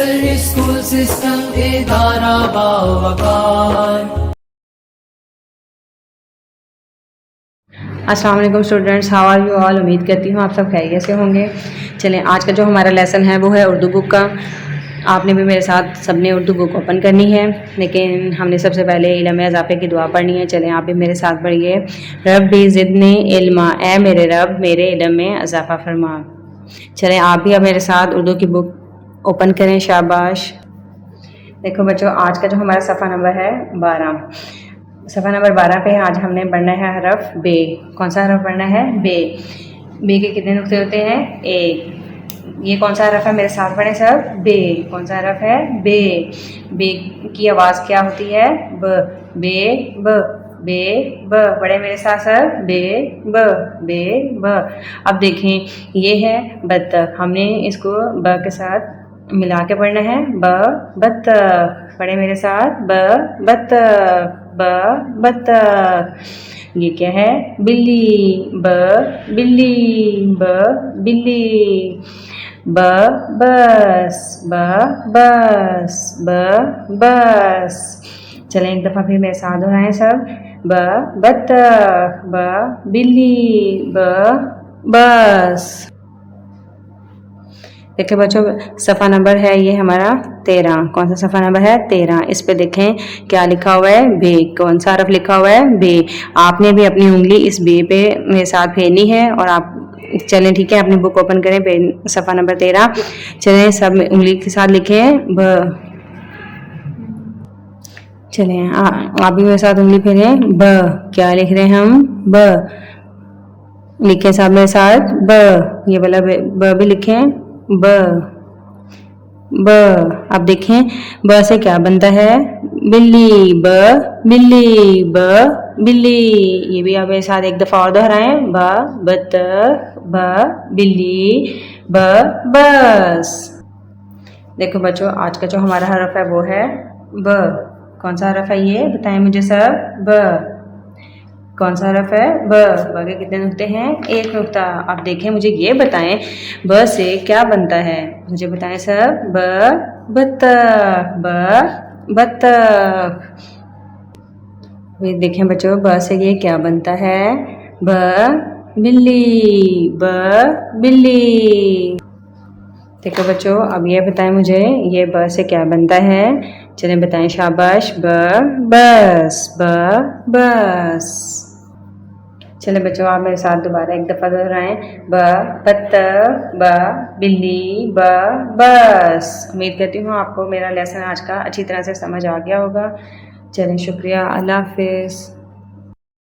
Nursery school system इदारा बावकार। अस्सलाम वालेकुम students, how are you all. उम्मीद करती हूँ आप सब खैरियत से होंगे। चलें, आज का जो हमारा लेसन है वो है उर्दू बुक का। आपने भी मेरे साथ सबने उर्दू बुक ओपन करनी है, लेकिन हमने सबसे पहले इल्म इज़ाफ़े की दुआ पढ़नी है। चलें, आप भी मेरे साथ पढ़िए। रब्बी ज़िदनी इल्मा, ए मेरे रब मेरे इल्म में इज़ाफ़ा फरमा। चलें, आप भी अब मेरे साथ उर्दू की बुक ओपन करें। शाबाश। देखो बच्चों, आज का जो हमारा सफ़ा नंबर है 12, सफ़ा नंबर 12 पे आज हमने पढ़ना है हरफ बे। कौन सा हरफ पढ़ना है? बे। बे के कितने नुक्ते होते हैं? एक। ये कौन सा हरफ है? मेरे साथ पढ़े सब। बे। कौन सा हरफ है? बे। बे की आवाज़ क्या होती है? ब। बे ब। बे ब। पढ़े मेरे साथ सब। बे ब। बे ब। अब देखें, ये है बत्तख। हमने इसको ब के साथ मिला के पढ़ना है। ब बत्तख। पढ़े मेरे साथ। ब बत्तख। ब बत्तख। ये क्या है? बिल्ली। ब बिल्ली। ब बिल्ली। ब बस। ब बस। ब बस। चलें, एक दफ़ा फिर मेरे साथ दोहराएं सब। ब बत्तख। ब बिल्ली। ब बस। देखिए बच्चों, सफ़ा नंबर है ये हमारा 13। कौन सा सफ़ा नंबर है? 13। इस पे देखें क्या लिखा हुआ है? बे। कौन सा हरफ लिखा हुआ है? बे। आपने भी अपनी उंगली इस बे पे मेरे साथ फेरनी है और आप चलें, ठीक है, अपनी बुक ओपन करें। सफ़ा नंबर 13। चलें, सब उंगली के साथ लिखें ब। चलें, आप भी मेरे साथ उंगली फेरें। ब। क्या लिख रहे हैं हम? ब। लिखें सब मेरे साथ। ब। ये वाला ब भी लिखें। ब ब। अब देखें ब से क्या बनता है? बिल्ली। ब बिल्ली। ब बिल्ली। ये भी आप मेरे साथ एक दफ़ा और दोहराएं। ब बत्तख। ब बिल्ली। ब बस। देखो बच्चों, आज का जो हमारा हरफ है वो है ब। कौन सा हरफ है ये? बताएं मुझे सब। ब। कौन सा हरफ है? ब। ब के कितने नुक्ते हैं? एक नुक्ता। अब देखें, मुझे ये बताएं ब से क्या बनता है? मुझे बताएं सब। ब बत्तख। ब बत्तख। देखें बच्चों, ब से ये क्या बनता है? ब बिल्ली। ब बिल्ली। देखो बच्चों, अब ये बताएं मुझे ये ब से क्या बनता है? चलें बताएं। शाबाश। ब बस। ब बस। चले बच्चों, आप मेरे साथ दोबारा एक दफ़ा दोहराएं। ब बत्तख। ब बिल्ली। ब बस। उम्मीद करती हूँ आपको मेरा लेसन आज का अच्छी तरह से समझ आ गया होगा। चलें, शुक्रिया। अल्लाह हाफिज़।